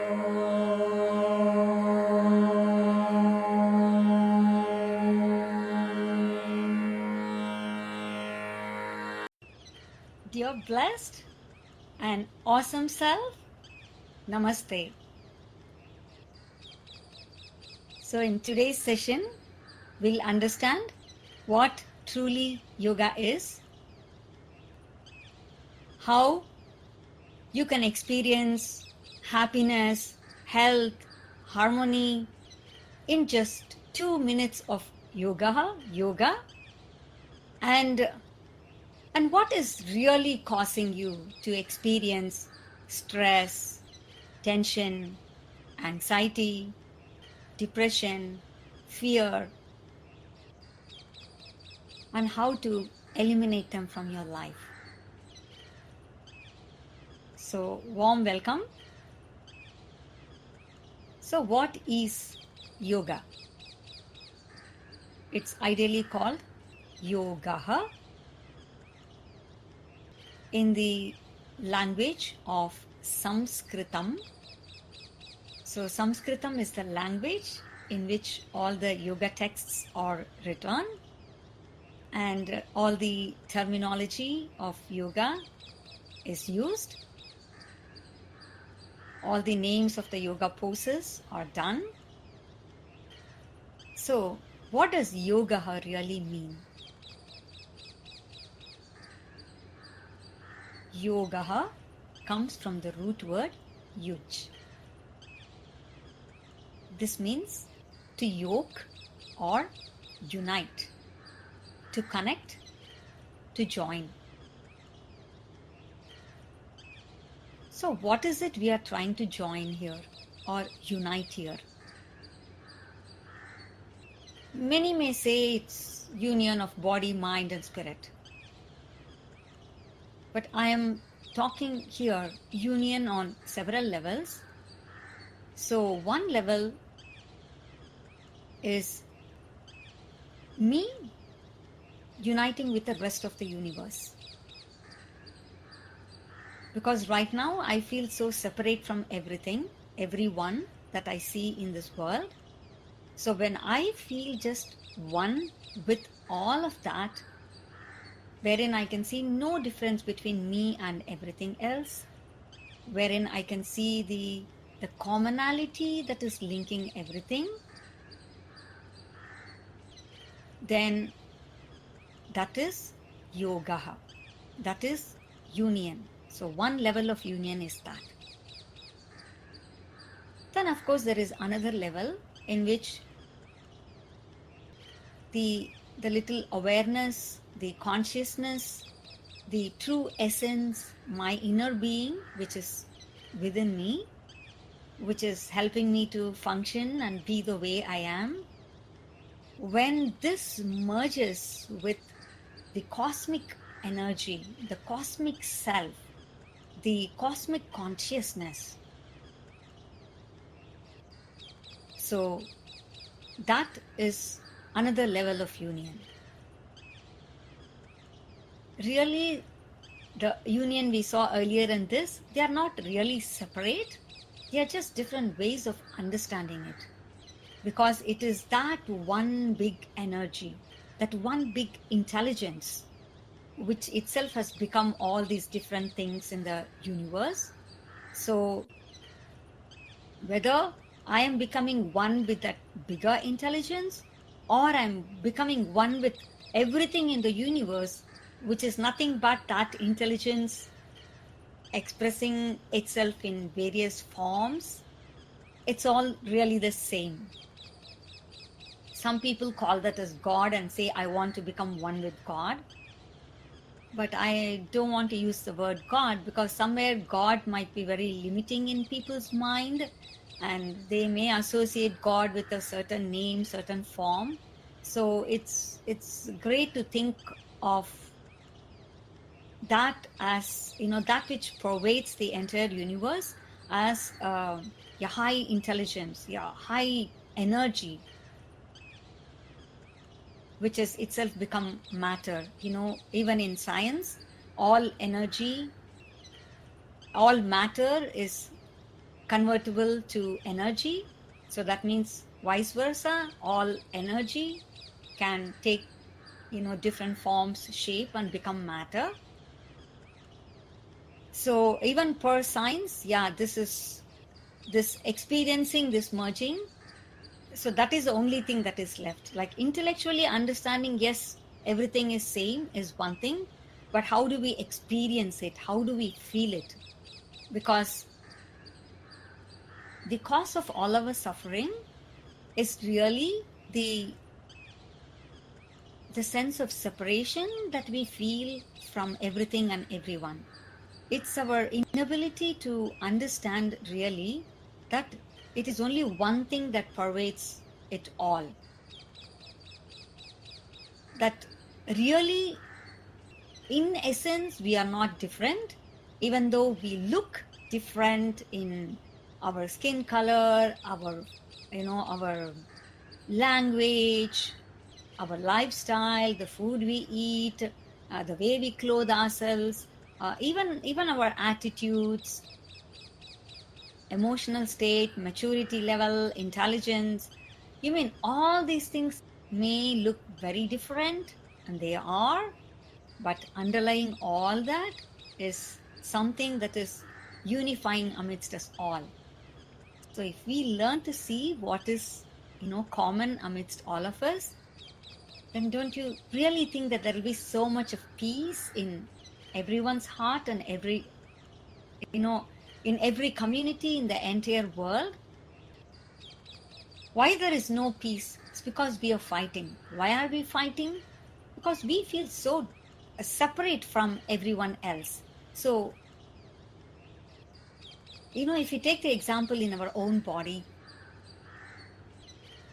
Dear blessed and awesome self, Namaste. So, in today's session, we'll understand what truly yoga is, how you can experience happiness, health, harmony in just 2 minutes of yoga, and what is really causing you to experience stress, tension, anxiety, depression, fear, and how to eliminate them from your life. So, warm welcome. So, what is yoga? It's ideally called YogaH in the language of Sanskritam. So, Sanskritam is the language in which all the yoga texts are written, and all the terminology of yoga is used. All the names of the yoga poses are done. So, what does YogaH really mean? YogaH comes from the root word yuj. This means to yoke or unite, to connect, to join. So, what is it we are trying to join here or unite here? Many may say it's union of body, mind, and spirit. But I am talking here union on several levels. So, one level is me uniting with the rest of the universe. Because right now I feel so separate from everything, everyone that I see in this world. So when I feel just one with all of that, wherein I can see no difference between me and everything else, wherein I can see the commonality that is linking everything, then that is YogaH. That is union. So one level of union is that. Then of course there is another level in which the little awareness, the consciousness, the true essence, my inner being, which is within me, which is helping me to function and be the way I am. When this merges with the cosmic energy, the cosmic self, the cosmic consciousness, so that is another level of union. Really, the union we saw earlier in this, they are not really separate. They are just different ways of understanding it. Because it is that one big energy, that one big intelligence, which itself has become all these different things in the universe. So, whether I am becoming one with that bigger intelligence, or I'm becoming one with everything in the universe, which is nothing but that intelligence expressing itself in various forms, it's all really the same. Some people call that as God and say, I want to become one with God. But I don't want to use the word God, because somewhere God might be very limiting in people's mind, and they may associate God with a certain name, certain form. So it's great to think of that as, that which pervades the entire universe as a high intelligence, high energy, which has itself become matter. Even in science, all energy, all matter is convertible to energy. So that means vice versa, all energy can take, different forms, shape, and become matter. So even per science, yeah, this experiencing this merging. So that is the only thing that is left. Like intellectually understanding, yes, everything is same is one thing, but how do we experience it? How do we feel it? Because the cause of all our suffering is really the sense of separation that we feel from everything and everyone. It's our inability to understand really that it is only one thing that pervades it all. That really, in essence, we are not different, even though we look different in our skin color, our language, our lifestyle, the food we eat, the way we clothe ourselves, even our attitudes, emotional state, maturity level, intelligence. You mean all these things may look very different, and they are, but underlying all that is something that is unifying amidst us all. So if we learn to see what is, common amidst all of us, then don't you really think that there will be so much of peace in everyone's heart and you know, in every community in the entire world? Why there is no peace? It's because we are fighting. Why are we fighting? Because we feel so separate from everyone else. So, if you take the example in our own body,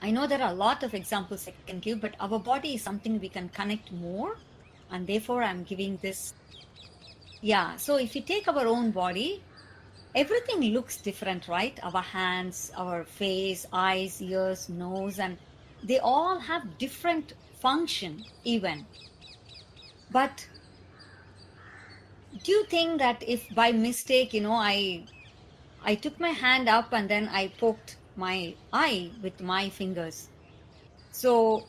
I know there are a lot of examples I can give, but our body is something we can connect more. And therefore, I'm giving this. Yeah. So if you take our own body, everything looks different, right? Our hands, our face, eyes, ears, nose, and they all have different function even. But do you think that if by mistake, I took my hand up and then I poked my eye with my fingers. So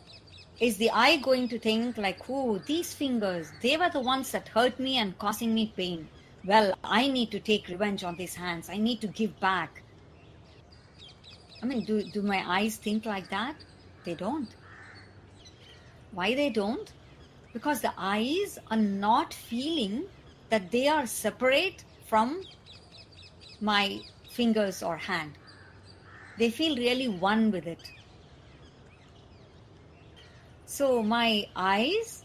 is the eye going to think like, oh, these fingers, they were the ones that hurt me and causing me pain. Well, I need to take revenge on these hands. I need to give back. I mean, do my eyes think like that? They don't. Why they don't? Because the eyes are not feeling that they are separate from my fingers or hand. They feel really one with it. So my eyes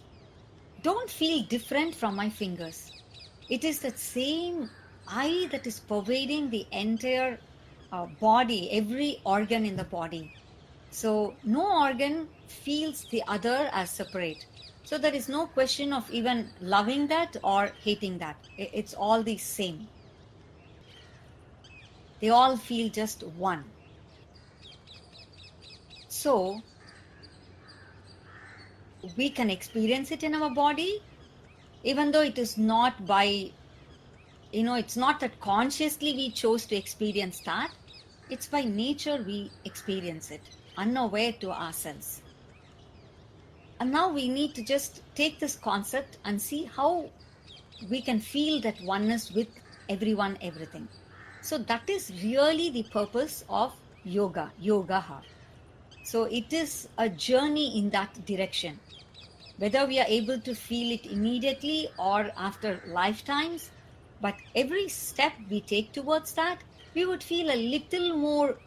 don't feel different from my fingers. It is that same eye that is pervading the entire body, every organ in the body. So no organ feels the other as separate. So there is no question of even loving that or hating that. It's all the same. They all feel just one. So we can experience it in our body, even though it is not by, it's not that consciously we chose to experience that. It's by nature we experience it, unaware to ourselves. And now we need to just take this concept and see how we can feel that oneness with everyone, everything. So that is really the purpose of YogaH. So it is a journey in that direction. Whether we are able to feel it immediately or after lifetimes, but every step we take towards that, we would feel a little more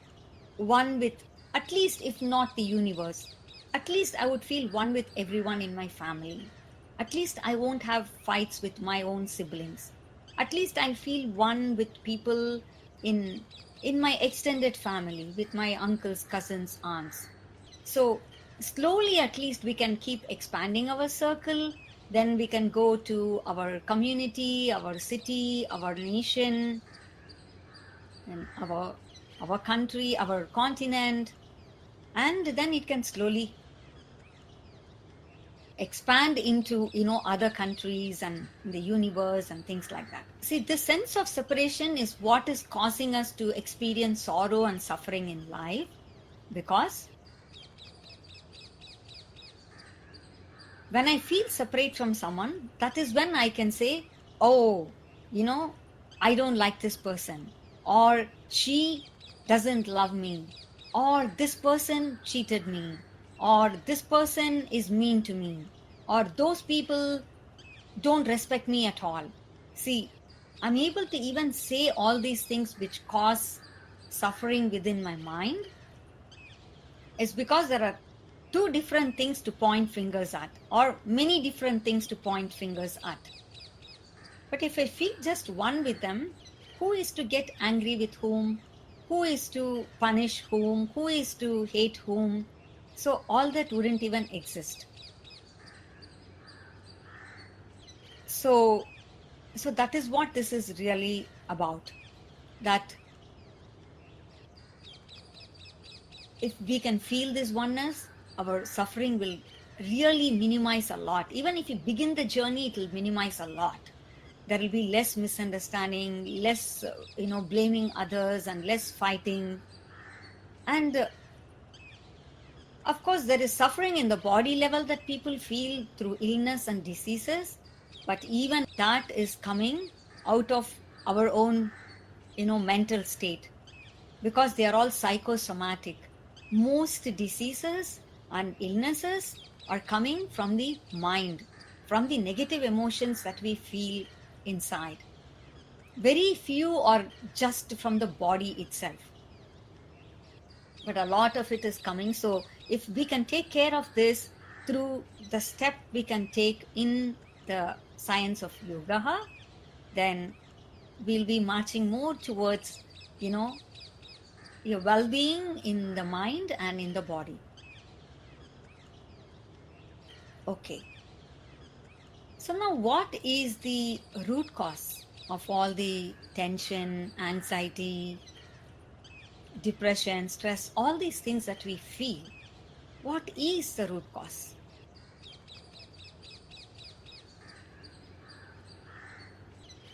one with, at least if not the universe, at least I would feel one with everyone in my family. At least I won't have fights with my own siblings. At least I feel one with people in in my extended family, with my uncles, cousins, aunts. So slowly, at least we can keep expanding our circle. Then we can go to our community, our city, our nation, and our country, our continent, and then it can slowly expand into, other countries and the universe and things like that. See, this sense of separation is what is causing us to experience sorrow and suffering in life, because when I feel separate from someone, that is when I can say, oh, I don't like this person, or she doesn't love me, or this person cheated me, or this person is mean to me, or those people don't respect me at all. See, I'm able to even say all these things which cause suffering within my mind is because there are two different things to point fingers at, or many different things to point fingers at. But if I feel just one with them, who is to get angry with whom? Who is to punish whom? Who is to hate whom? So all that wouldn't even exist. So that is what this is really about. That if we can feel this oneness, our suffering will really minimize a lot. Even if you begin the journey, it will minimize a lot. There will be less misunderstanding, less, blaming others, and less fighting. And of course, there is suffering in the body level that people feel through illness and diseases. But even that is coming out of our own, mental state, because they are all psychosomatic. Most diseases and illnesses are coming from the mind, from the negative emotions that we feel inside. Very few are just from the body itself, but a lot of it is coming. So if we can take care of this through the step we can take in the science of YogaH, then we'll be marching more towards, your well-being in the mind and in the body. Okay. So now, what is the root cause of all the tension, anxiety, depression, stress, all these things that we feel? What is the root cause?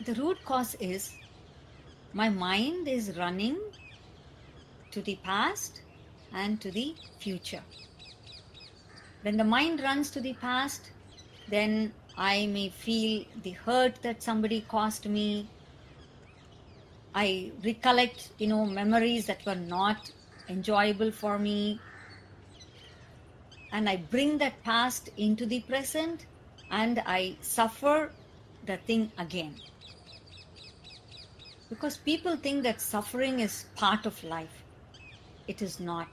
The root cause is my mind is running to the past and to the future. When the mind runs to the past, then I may feel the hurt that somebody caused me. I recollect, memories that were not enjoyable for me. And I bring that past into the present and I suffer the thing again. Because people think that suffering is part of life. It is not.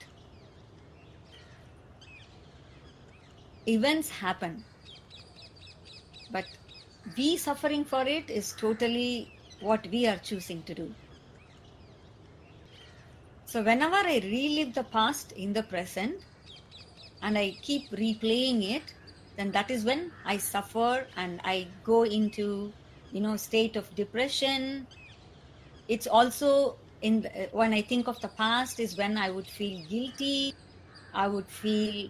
Events happen. But we suffering for it is totally what we are choosing to do. So whenever I relive the past in the present and I keep replaying it, then that is when I suffer and I go into, state of depression. It's also when I think of the past is when I would feel guilty. I would feel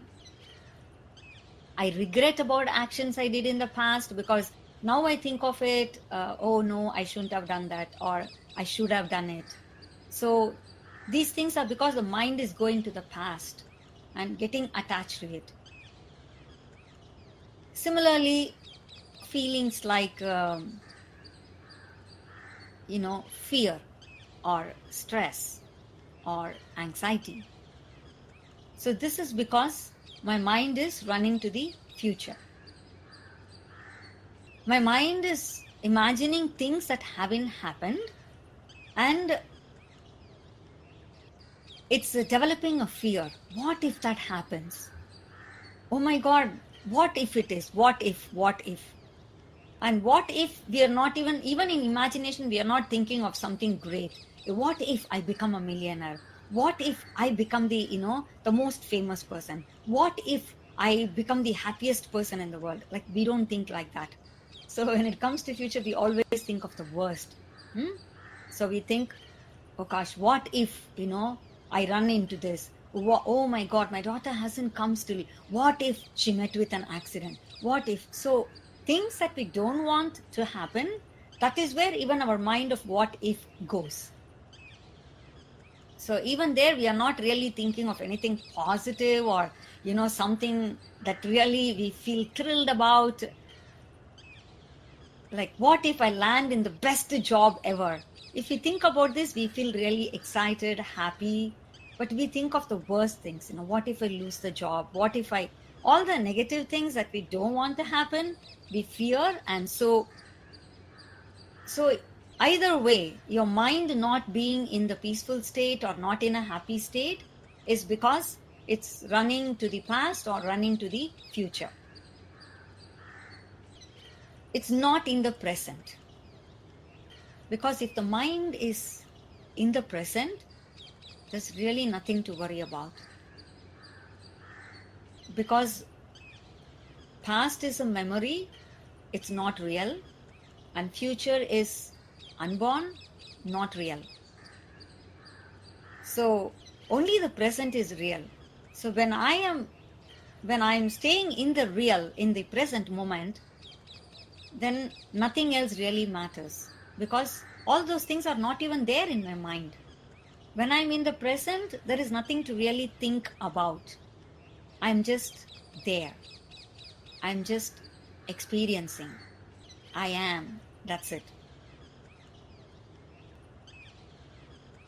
I regret about actions I did in the past, because now I think of it, oh no, I shouldn't have done that, or I should have done it. So these things are because the mind is going to the past and getting attached to it. Similarly, feelings like, fear or stress or anxiety. So this is because my mind is running to the future. My mind is imagining things that haven't happened, and it's developing a fear. What if that happens? Oh my God, what if it is? What if? And what if we are not even in imagination, we are not thinking of something great. What if I become a millionaire? What if I become the most famous person? What if I become the happiest person in the world? Like, we don't think like that. So when it comes to future, we always think of the worst. So we think, oh gosh, what if, I run into this? Oh my God, my daughter hasn't come still. What if she met with an accident? What if? So, things that we don't want to happen, that is where even our mind of what if goes. So, even there, we are not really thinking of anything positive or, something that really we feel thrilled about. Like, what if I land in the best job ever? If we think about this, we feel really excited, happy, but we think of the worst things. What if I lose the job? What if all the negative things that we don't want to happen, we fear. And so either way, your mind not being in the peaceful state or not in a happy state is because it's running to the past or running to the future. It's not in the present. Because if the mind is in the present, there's really nothing to worry about. Because past is a memory, it's not real, and future is unborn, not real. So only the present is real. So when I am staying in the real, in the present moment, then nothing else really matters, because all those things are not even there in my mind. When I'm in the present, there is nothing to really think about. I'm just there. I'm just experiencing. I am. That's it.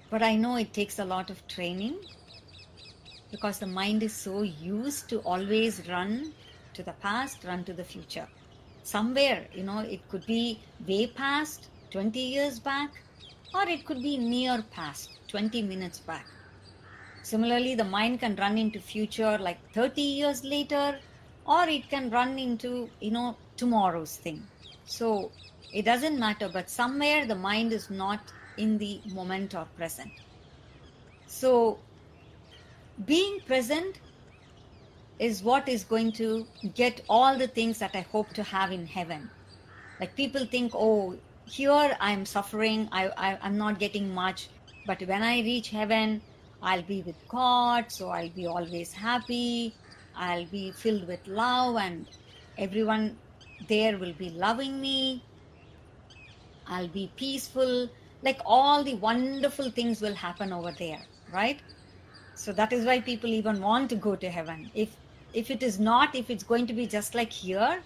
But I know it takes a lot of training, because the mind is so used to always run to the past, run to the future. Somewhere, it could be way past, 20 years back, or it could be near past, 20 minutes back. Similarly, the mind can run into future like 30 years later, or it can run into, tomorrow's thing. So it doesn't matter, but somewhere the mind is not in the moment or present. So being present is what is going to get all the things that I hope to have in heaven. Like people think, oh, here I'm suffering, I'm not getting much, but when I reach heaven, I'll be with God, so I'll be always happy, I'll be filled with love, and everyone there will be loving me, I'll be peaceful, like all the wonderful things will happen over there, right? So that is why people even want to go to heaven. If it is not, if it's going to be just like here,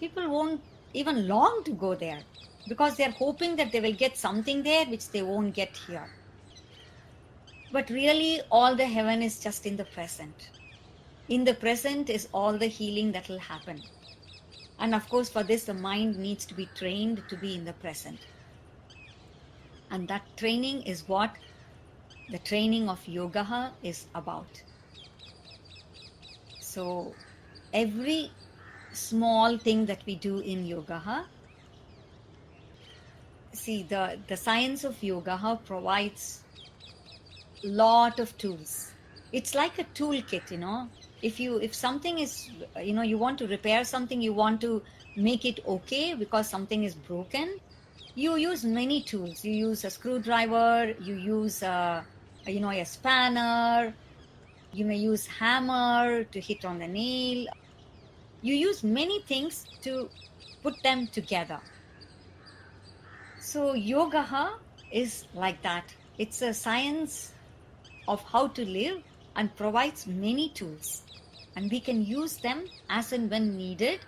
people won't even long to go there, because they're hoping that they will get something there which they won't get here. But really, all the heaven is just in the present. In the present is all the healing that will happen. And of course, for this, the mind needs to be trained to be in the present. And that training is what the training of YogaH is about. So every small thing that we do in YogaH, see, the science of YogaH provides lot of tools. It's like a toolkit. If something is, you want to repair something, you want to make it okay because something is broken, you use many tools. You use a screwdriver, you use a spanner, you may use hammer to hit on the nail. You use many things to put them together. So YogaH is like that. It's a science of how to live and provides many tools. And we can use them as and when needed,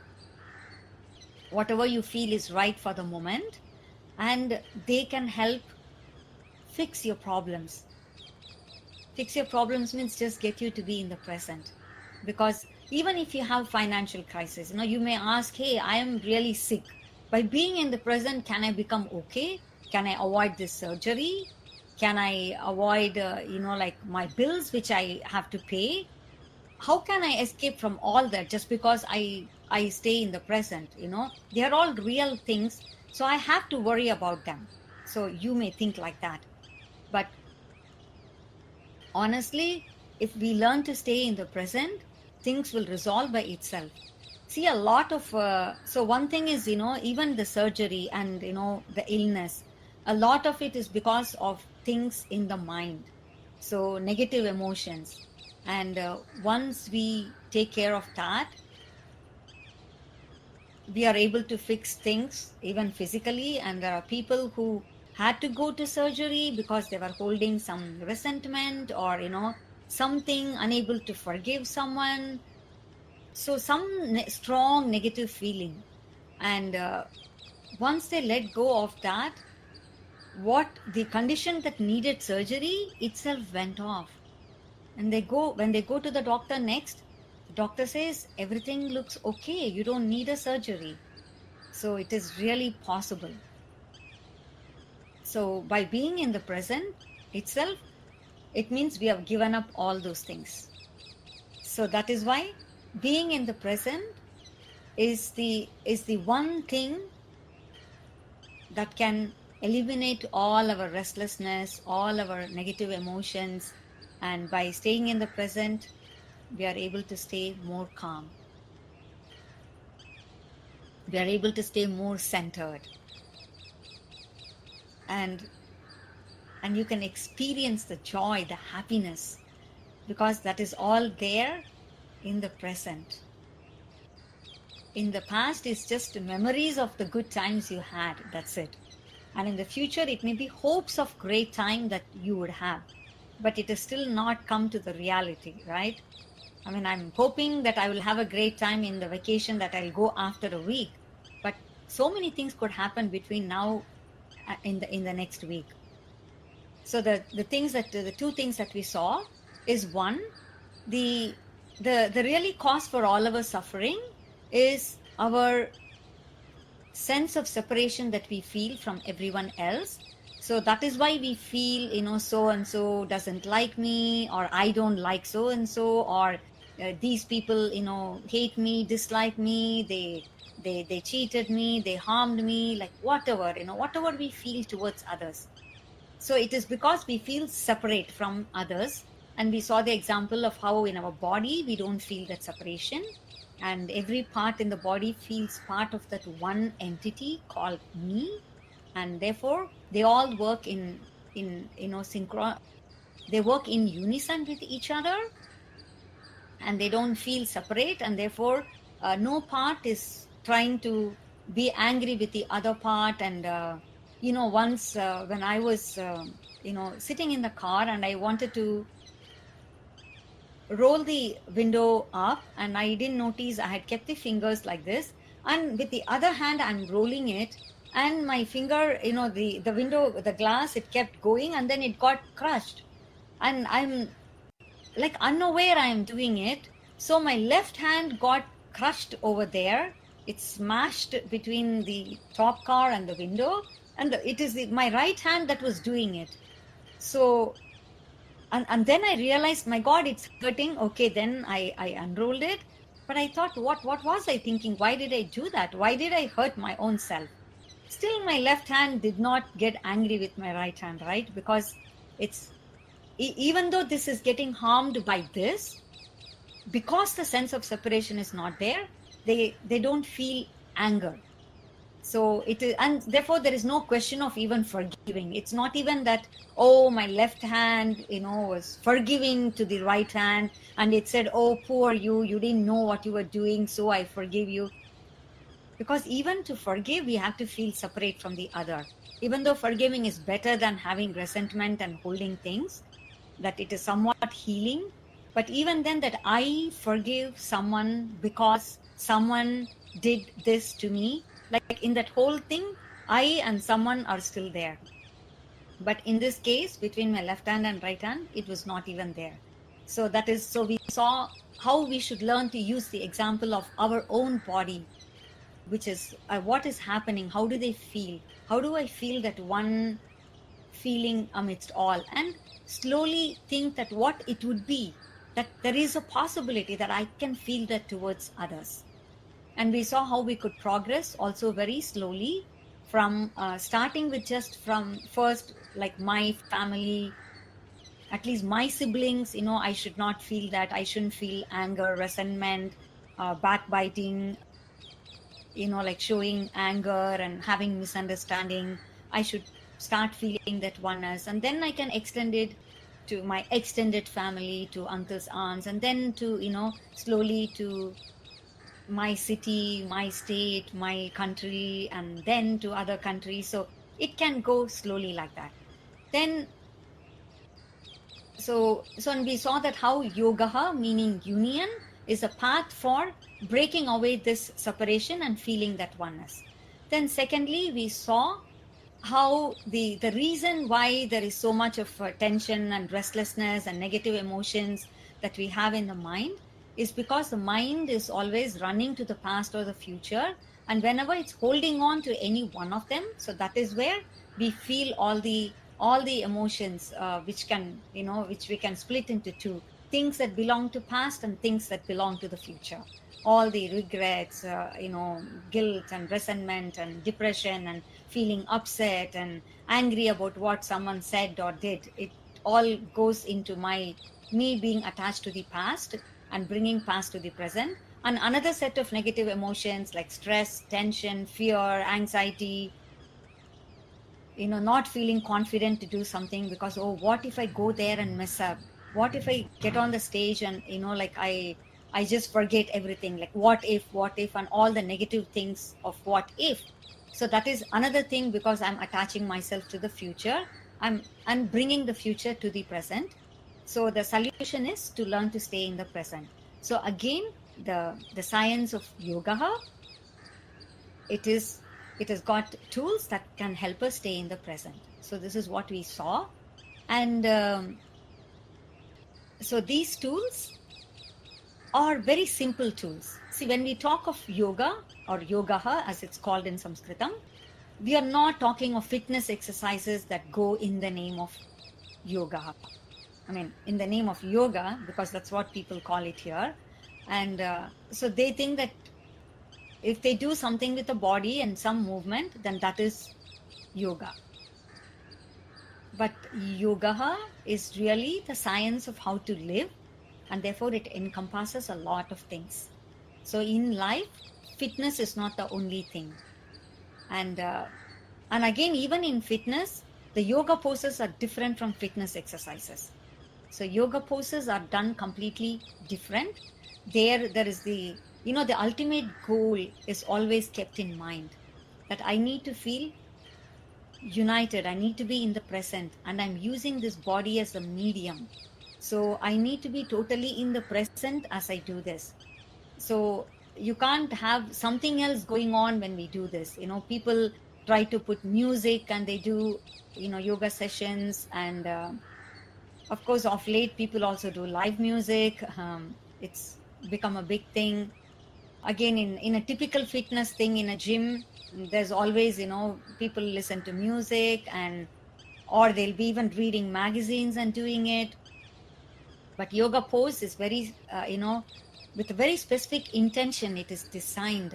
whatever you feel is right for the moment, and they can help fix your problems. Fix your problems means just get you to be in the present. Because even if you have financial crisis, you may ask, hey, I am really sick. By being in the present, can I become okay? Can I avoid this surgery? Can I avoid, like my bills, which I have to pay? How can I escape from all that just because I stay in the present? They are all real things. So I have to worry about them. So you may think like that. But honestly, if we learn to stay in the present, things will resolve by itself. See, a lot of, so one thing is, even the surgery and, the illness, a lot of it is because of things in the mind. So negative emotions. And once we take care of that, we are able to fix things even physically. And there are people who had to go to surgery because they were holding some resentment, or something, unable to forgive someone, so some strong negative feeling. And once they let go of that, what the condition that needed surgery itself went off. And when they go to the doctor next, the doctor says everything looks okay, you don't need a surgery. So it is really possible. So by being in the present itself, it means we have given up all those things. So that is why being in the present is the one thing that can eliminate all our restlessness, all our negative emotions. And by staying in the present, we are able to stay more calm. We are able to stay more centered. And you can experience the joy, the happiness, because that is all there in the present. In the past is just memories of the good times you had, that's it. And in the future, it may be hopes of great time that you would have, but it has still not come to the reality, right? I mean, I'm hoping that I will have a great time in the vacation that I'll go after a week, but so many things could happen between now in the next week. So the two things that we saw is, one, the really cause for all our suffering is our sense of separation that we feel from everyone else. So that is why we feel, so and so doesn't like me, or I don't like so and so, or these people, hate me, dislike me, they cheated me, they harmed me, like whatever, whatever we feel towards others. So it is because we feel separate from others. And we saw the example of how in our body we don't feel that separation, and every part in the body feels part of that one entity called me. And therefore they all work in synchro, they work in unison with each other, and they don't feel separate. And therefore no part is trying to be angry with the other part. And once when I was sitting in the car, and I wanted to roll the window up, and I didn't notice I had kept the fingers like this, and with the other hand I'm rolling it, and my finger, the window, the glass, it kept going, and then it got crushed. And I'm like unaware I am doing it. So my left hand got crushed over there. It smashed between the top car and the window, and it is my right hand that was doing it. So and then I realized, my God, it's hurting. Okay, then I unrolled it. But I thought, what was I thinking? Why did I do that? Why did I hurt my own self? Still, my left hand did not get angry with my right hand, right? Because it's, even though this is getting harmed by this, because the sense of separation is not there, they don't feel anger. So it is, and therefore there is no question of even forgiving. It's not even that, oh, my left hand, was forgiving to the right hand, and it said, oh, poor you didn't know what you were doing, so I forgive you. Because even to forgive, we have to feel separate from the other. Even though forgiving is better than having resentment and holding things, that it is somewhat healing. But even then, that I forgive someone because someone did this to me, like in that whole thing, I and someone are still there. But in this case, between my left hand and right hand, it was not even there. So we saw how we should learn to use the example of our own body, which is what is happening, how do they feel, how do I feel that one feeling amidst all, and slowly think that what it would be, that there is a possibility that I can feel that towards others. And we saw how we could progress also very slowly, from starting with just from first, like my family, at least my siblings, I should not feel that, I shouldn't feel anger, resentment, backbiting, like showing anger and having misunderstanding. I should start feeling that oneness, and then I can extend it to my extended family, to uncles, aunts, and then to, slowly to my city, my state, my country, and then to other countries. So it can go slowly like that. Then, and we saw that how YogaH, meaning union, is a path for breaking away this separation and feeling that oneness. Then secondly, we saw how the reason why there is so much of tension and restlessness and negative emotions that we have in the mind is because the mind is always running to the past or the future, and whenever it's holding on to any one of them, so that is where we feel all the emotions, which we can split into two: things that belong to past and things that belong to the future. All the regrets, guilt and resentment and depression and feeling upset and angry about what someone said or did, it all goes into me being attached to the past and bringing past to the present. And another set of negative emotions like stress, tension, fear, anxiety, not feeling confident to do something because, oh, what if I go there and mess up? What if I get on the stage and, like I just forget everything, like what if, and all the negative things of what if. So that is another thing, because I'm attaching myself to the future. I'm bringing the future to the present. So the solution is to learn to stay in the present. So again, the science of YogaH, it has got tools that can help us stay in the present. So this is what we saw. And so these tools are very simple tools. See, when we talk of yoga or YogaH as it's called in Sanskritam, we are not talking of fitness exercises that go in the name of yoga. I mean, in the name of yoga, because that's what people call it here. And so they think that if they do something with the body and some movement, then that is yoga. But YogaH is really the science of how to live, and therefore it encompasses a lot of things. So in life, fitness is not the only thing. And again, even in fitness, the yoga poses are different from fitness exercises. So yoga poses are done completely different. There is the ultimate goal is always kept in mind, that I need to feel united, I need to be in the present, and I'm using this body as a medium. So I need to be totally in the present as I do this. So you can't have something else going on when we do this. People try to put music and they do, yoga sessions. And of course, of late, people also do live music. It's become a big thing. Again, in a typical fitness thing in a gym, there's always, people listen to music, or they'll be even reading magazines and doing it. But yoga pose is very, with a very specific intention. It is designed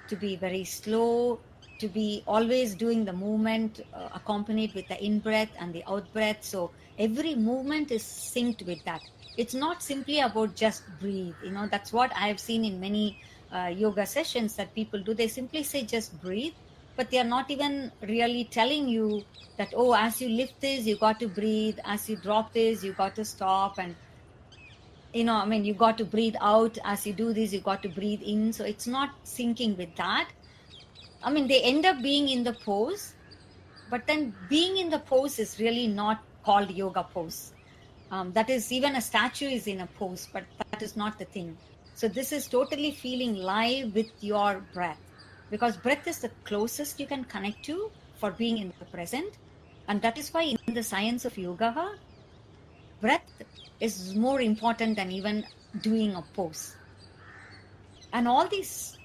to be very slow, to be always doing the movement accompanied with the in-breath and the out-breath. So every movement is synced with that. It's not simply about just breathe. That's what I've seen in many yoga sessions that people do. They simply say just breathe, but they are not even really telling you that, oh, as you lift this, you got to breathe. As you drop this, you got to stop. And you got to breathe out. As you do this, you got to breathe in. So it's not syncing with that. They end up being in the pose, but then being in the pose is really not called yoga pose. That is, even a statue is in a pose, but that is not the thing. So this is totally feeling live with your breath, because breath is the closest you can connect to for being in the present. And that is why in the science of YogaH, breath is more important than even doing a pose. And all these,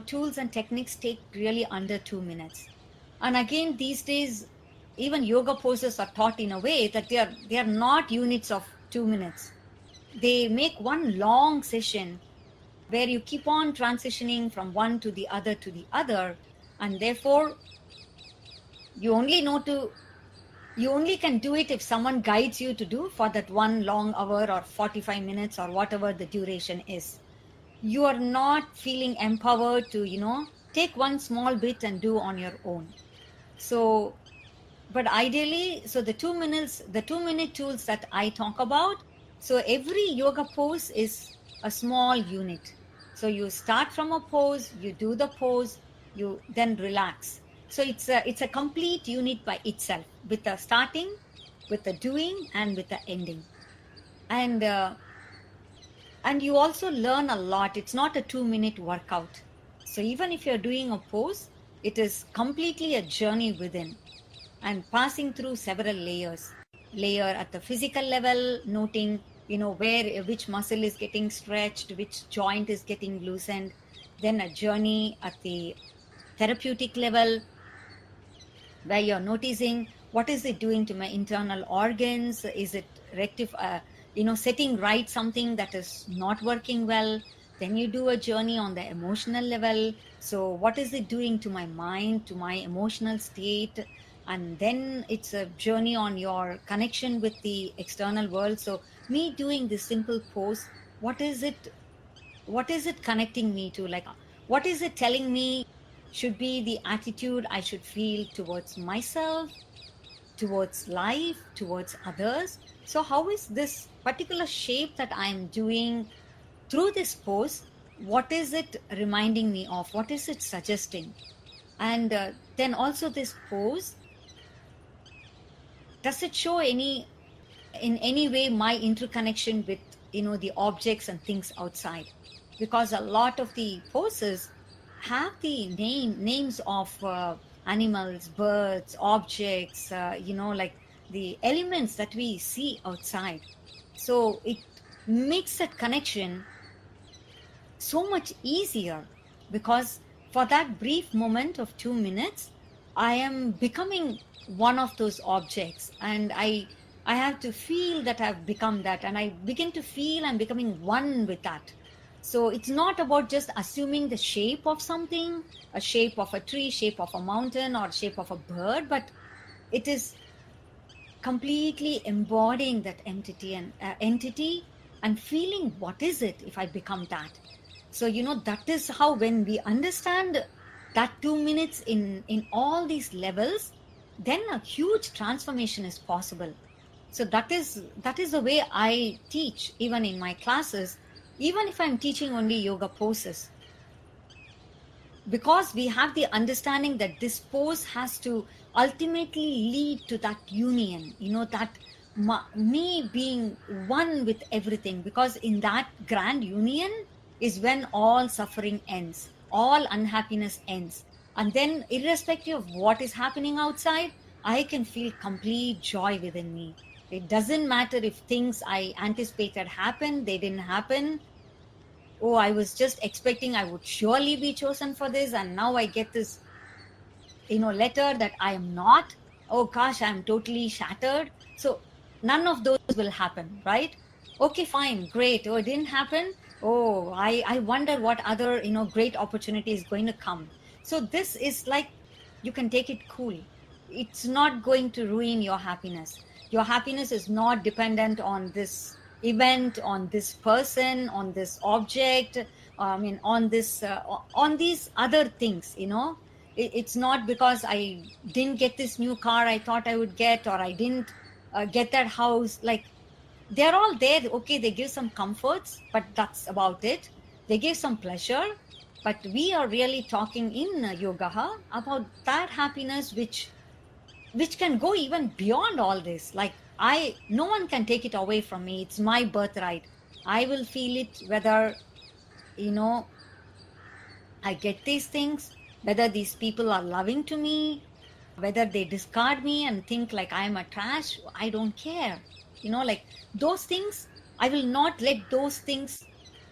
tools and techniques take really under 2 minutes. And again, these days, even yoga poses are taught in a way that they are not units of 2 minutes. They make one long session where you keep on transitioning from one to the other, and therefore you only can do it if someone guides you to do for that one long hour or 45 minutes or whatever the duration is. You are not feeling empowered to, take one small bit and do on your own. So but ideally, so the 2 minute tools that I talk about, so every yoga pose is a small unit. So you start from a pose, you do the pose, you then relax. So it's a complete unit by itself, with the starting, with the doing, and with the ending. And uh, and you also learn a lot. It's not a 2 minute workout. So even if you're doing a pose, it is completely a journey within, and passing through several layers. Layer at the physical level, noting, where which muscle is getting stretched, which joint is getting loosened. Then a journey at the therapeutic level, where you're noticing what is it doing to my internal organs. Is it setting right something that is not working well? Then you do a journey on the emotional level. So what is it doing to my mind, to my emotional state? And then it's a journey on your connection with the external world. So me doing this simple pose, what is it connecting me to? Like, what is it telling me should be the attitude I should feel towards myself, towards life, towards others? So how is this particular shape that I'm doing through this pose, what is it reminding me of? What is it suggesting? And then also this pose, does it show in any way my interconnection with the objects and things outside? Because a lot of the poses have the names of animals, birds, objects, like the elements that we see outside. So it makes that connection so much easier, because for that brief moment of 2 minutes, I am becoming one of those objects, and I have to feel that I've become that, and I begin to feel I'm becoming one with that. So it's not about just assuming the shape of something, a shape of a tree, shape of a mountain, or shape of a bird, but it is completely embodying that entity and feeling what is it if I become that. So that is how, when we understand that 2 minutes in all these levels, then a huge transformation is possible. So that is the way I teach, even in my classes, even if I'm teaching only yoga poses, because we have the understanding that this pose has to ultimately lead to that union, that me being one with everything, because in that grand union is when all suffering ends, all unhappiness ends. And then, irrespective of what is happening outside, I can feel complete joy within me. It doesn't matter if things I anticipated happen, they didn't happen. Oh, I was just expecting I would surely be chosen for this, and now I get this letter that I am not. Oh gosh, I'm totally shattered. So none of those will happen, right? Okay, fine, great. Oh, it didn't happen. Oh, I wonder what other great opportunity is going to come. So this is like, you can take it cool. It's not going to ruin your happiness. Your happiness is not dependent on this event, on this person, on this object, on this on these other things. It's not because I didn't get this new car I thought I would get, or I didn't get that house. Like, they're all there. Okay, they give some comforts, but that's about it. They give some pleasure, but we are really talking in YogaH about that happiness which can go even beyond all this. Like, no one can take it away from me. It's my birthright. I will feel it whether you know I get these things, whether these people are loving to me, whether they discard me and think like I'm a trash. I don't care. Like, those things, I will not let those things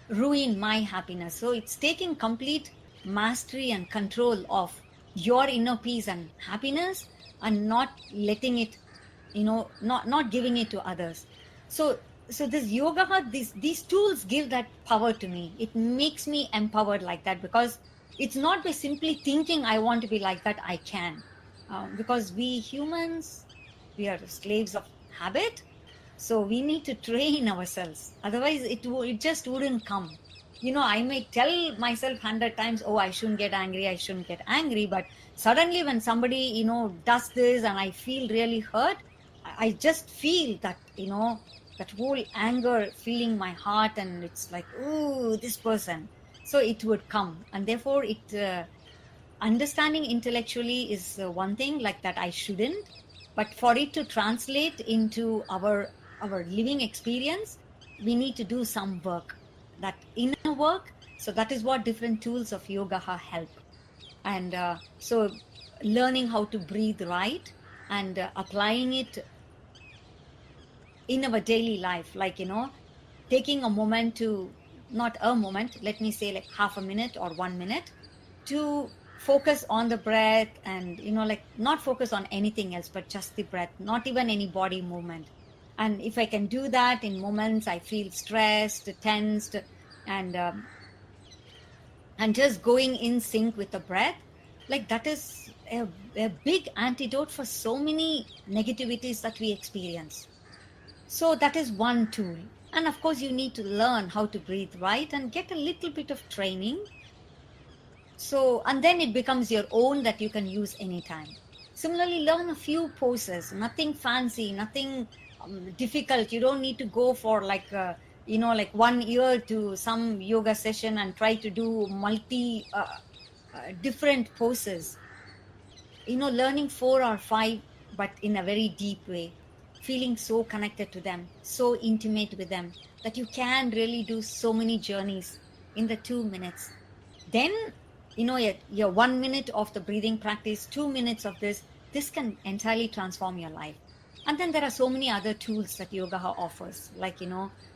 ruin my happiness. So it's taking complete mastery and control of your inner peace and happiness, and not letting it, not giving it to others. So this yoga, these tools give that power to me. It makes me empowered like that, because it's not by simply thinking I want to be like that I can. Because we humans, we are slaves of habit. So we need to train ourselves. Otherwise, it just wouldn't come. I may tell myself 100 times, oh, I shouldn't get angry, I shouldn't get angry. But Suddenly when somebody does this and I feel really hurt, I just feel that that whole anger filling my heart, and it's like, ooh, this person. So it would come, and therefore it understanding intellectually is one thing, like that I shouldn't, but for it to translate into our living experience, we need to do some work, that inner work. So that is what different tools of yoga help. And so learning how to breathe right, and applying it in our daily life, like taking a moment to, not a moment, let me say like half a minute or 1 minute, to focus on the breath, and like not focus on anything else but just the breath, not even any body movement. And if I can do that in moments I feel stressed, tensed, and just going in sync with the breath, like that is a big antidote for so many negativities that we experience. So that is one tool. And of course you need to learn how to breathe right and get a little bit of training. So, and then it becomes your own, that you can use anytime. Similarly, learn a few poses, nothing fancy, nothing difficult. You don't need to go for like, like 1 year to some yoga session and try to do multi different poses. Learning 4 or 5, but in a very deep way, feeling so connected to them, so intimate with them, that you can really do so many journeys in the 2 minutes. Then your 1 minute of the breathing practice, 2 minutes of this can entirely transform your life. And then there are so many other tools that yoga offers, like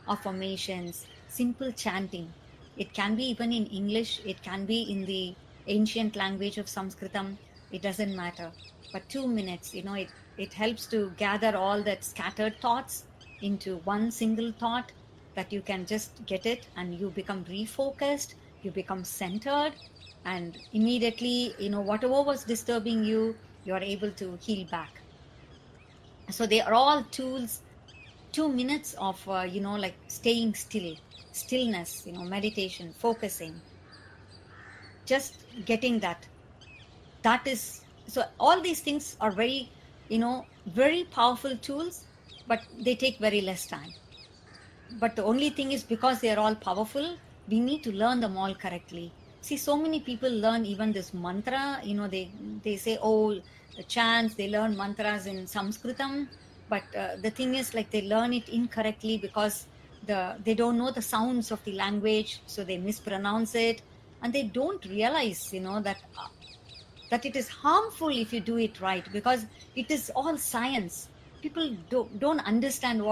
affirmations, simple chanting. It can be even in English, it can be in the ancient language of Sanskritam, it doesn't matter. But 2 minutes, it helps to gather all that scattered thoughts into one single thought, that you can just get it and you become refocused, you become centered, and immediately whatever was disturbing you, you are able to heal back. So they are all tools. 2 minutes of like staying still, stillness, meditation, focusing, just getting that is. So all these things are very very powerful tools, but they take very less time. But the only thing is, because they are all powerful, we need to learn them all correctly. See, so many people learn even this mantra, they say, oh, the chants, they learn mantras in Sanskritam, but the thing is, like, they learn it incorrectly because they don't know the sounds of the language, so they mispronounce it, and they don't realize that it is harmful if you do it right, because it is all science. People don't understand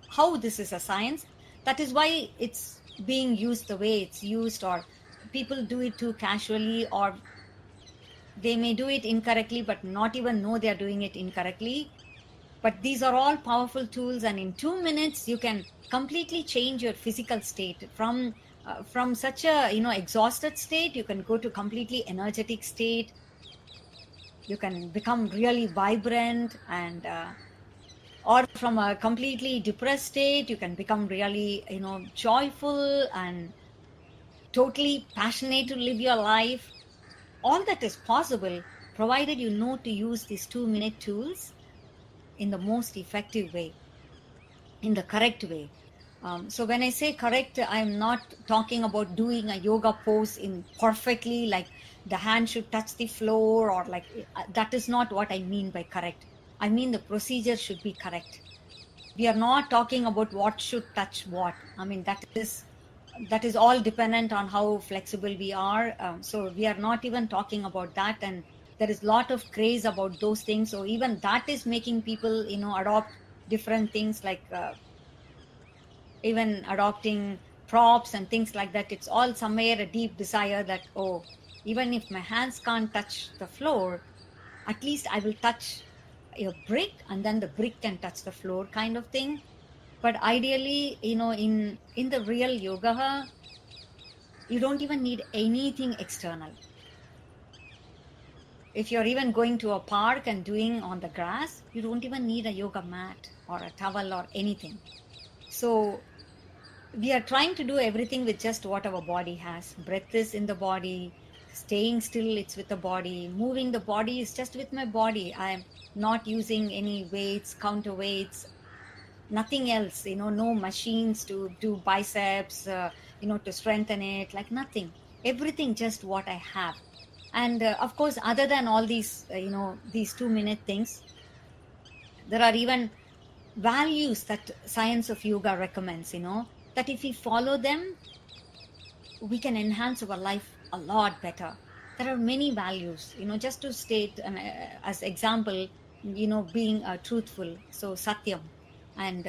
how this is a science. That is why it's being used the way it's used, or people do it too casually, or they may do it incorrectly but not even know they are doing it incorrectly. But these are all powerful tools, and in 2 minutes you can completely change your physical state from such a exhausted state. You can go to completely energetic state. You can become really vibrant, and or from a completely depressed state, you can become really joyful and totally passionate to live your life. All that is possible, provided you know to use these 2 minute tools in the most effective way, in the correct way. So when I say correct, I'm not talking about doing a yoga pose in perfectly, like the hand should touch the floor, or like that is not what I mean by correct. I mean the procedure should be correct. We are not talking about what should touch what. I mean, that is all dependent on how flexible we are. So we are not even talking about that, and there is a lot of craze about those things. So even that is making people adopt different things, like even adopting props and things like that. It's all somewhere a deep desire that, oh, even if my hands can't touch the floor, at least I will touch a brick, and then the brick can touch the floor, kind of thing. But ideally, in the real yoga, you don't even need anything external. If you're even going to a park and doing on the grass, you don't even need a yoga mat or a towel or anything. So we are trying to do everything with just what our body has. Breath is in the body, Staying still, it's with the body. Moving the body is just with my body. I'm not using any weights, counterweights, nothing else, no machines to do biceps, to strengthen it, like nothing. Everything just what I have. And of course, other than all these, these 2-minute things, there are even values that science of yoga recommends, that if we follow them, we can enhance our life a lot better. There are many values, just to state as example, being truthful, so satyam, and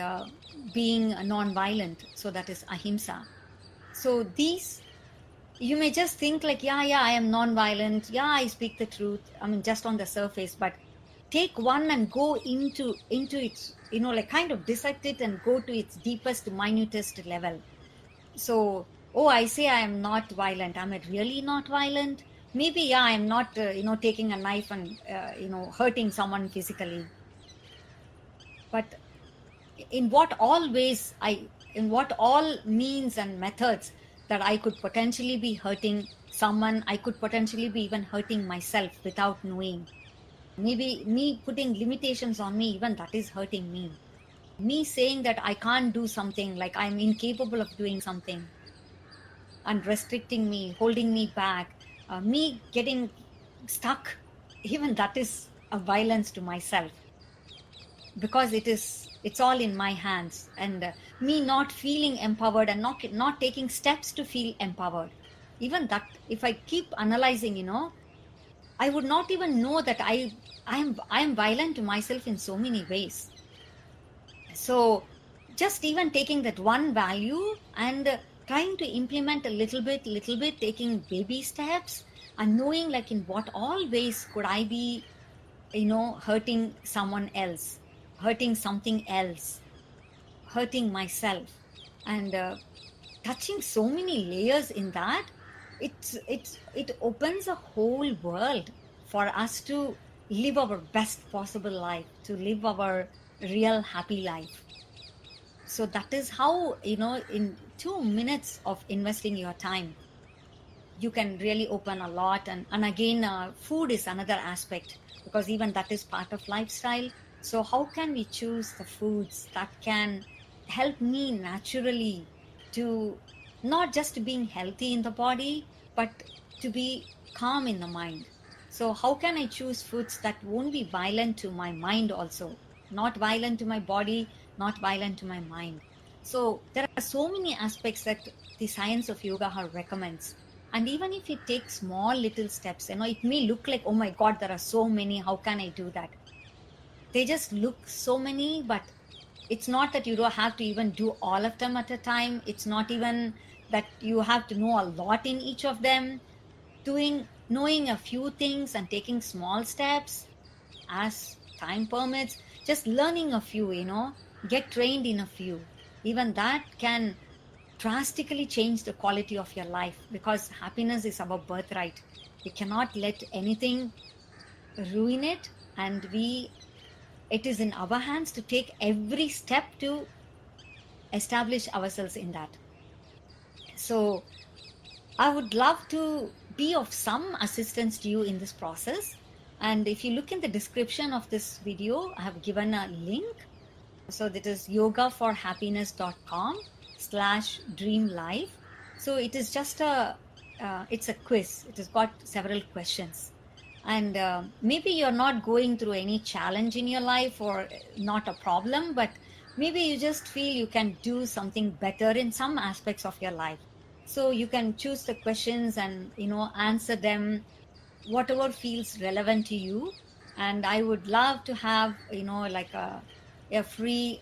being non-violent, so that is ahimsa. So these, you may just think like, yeah, I am non-violent, yeah, I speak the truth, I mean, just on the surface. But take one and go into its, like kind of dissect it and go to its deepest, minutest level. So, oh, I say I am not violent. Am I really not violent? Maybe, yeah, I'm not, taking a knife and, hurting someone physically. But in what all ways in what all means and methods that I could potentially be hurting someone, I could potentially be even hurting myself without knowing. Maybe me putting limitations on me, even that is hurting me. Me saying that I can't do something, like I'm incapable of doing something, and restricting me, holding me back, me getting stuck, even that is a violence to myself, because it's all in my hands. And me not feeling empowered and not taking steps to feel empowered, even that, if I keep analyzing, I would not even know that I am violent to myself in so many ways. So just even taking that one value and trying to implement a little bit, taking baby steps, and knowing like in what all ways could I be, hurting someone else, hurting something else, hurting myself, and touching so many layers in that. It opens a whole world for us to live our best possible life, to live our real happy life. So that is how, in 2 minutes of investing your time, you can really open a lot. And again, food is another aspect, because even that is part of lifestyle. So how can we choose the foods that can help me naturally to not just being healthy in the body, but to be calm in the mind? So how can I choose foods that won't be violent to my mind also, not violent to my body, not violent to my mind? So there are so many aspects that the science of yoga recommends. And even if you take small little steps, it may look like, oh my God, there are so many, how can I do that? They just look so many, but it's not that you don't have to even do all of them at a time. It's not even that you have to know a lot in each of them. Knowing a few things and taking small steps as time permits, just learning a few, get trained in a few. Even that can drastically change the quality of your life, because happiness is our birthright. We cannot let anything ruin it, and it is in our hands to take every step to establish ourselves in that. So I would love to be of some assistance to you in this process. And if you look in the description of this video, I have given a link. So that is yogaforhappiness.com/dreamlife. So it is just it's a quiz. It has got several questions. And maybe you're not going through any challenge in your life or not a problem, but maybe you just feel you can do something better in some aspects of your life. So you can choose the questions and, answer them, whatever feels relevant to you. And I would love to have, like a free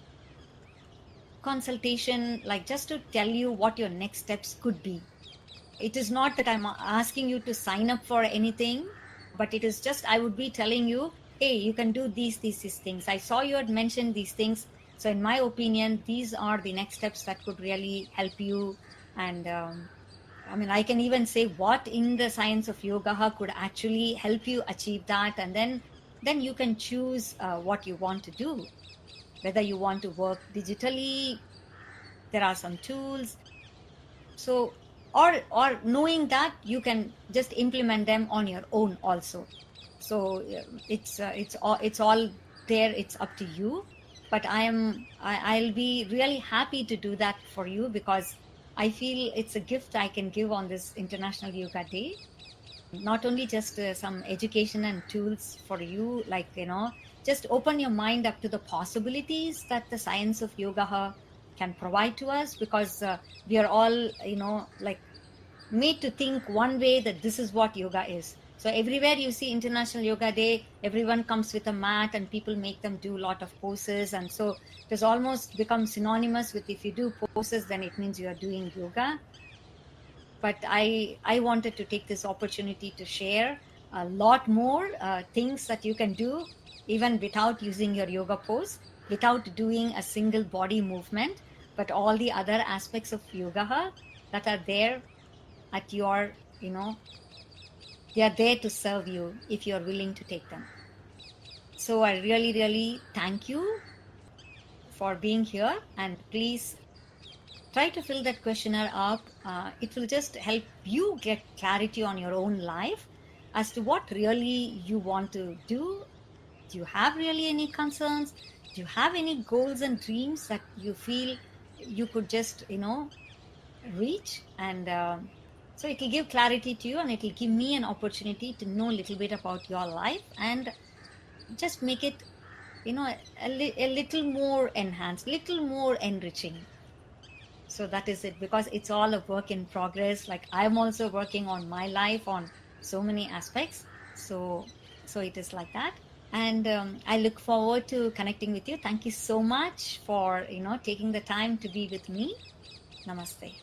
consultation, like just to tell you what your next steps could be. It is not that I'm asking you to sign up for anything, but it is just I would be telling you, hey, you can do these things. I saw you had mentioned these things. So in my opinion, these are the next steps that could really help you. And I mean, I can even say what in the science of yoga could actually help you achieve that. And then you can choose what you want to do, whether you want to work digitally. There are some tools. So or knowing that you can just implement them on your own also. So it's all there, it's up to you. But I'll be really happy to do that for you, because I feel it's a gift I can give on this International Yoga Day. Not only just some education and tools for you, like, just open your mind up to the possibilities that the science of yoga can provide to us, because we are all, like, made to think one way, that this is what yoga is. So everywhere you see International Yoga Day, everyone comes with a mat and people make them do a lot of poses. And so it has almost become synonymous with, if you do poses, then it means you are doing yoga. But I wanted to take this opportunity to share a lot more things that you can do even without using your yoga pose, without doing a single body movement, but all the other aspects of yoga that are there at your, they are there to serve you if you're willing to take them. So I really, really thank you for being here, and please try to fill that questionnaire up. It will just help you get clarity on your own life as to what really you want to do. Do you have really any concerns? Do you have any goals and dreams that you feel you could just, reach? And so it will give clarity to you, and it will give me an opportunity to know a little bit about your life, and just make it, a little more enhanced, little more enriching. So that is it, because it's all a work in progress. Like, I'm also working on my life on so many aspects. So it is like that. And I look forward to connecting with you. Thank you so much for, taking the time to be with me. Namaste.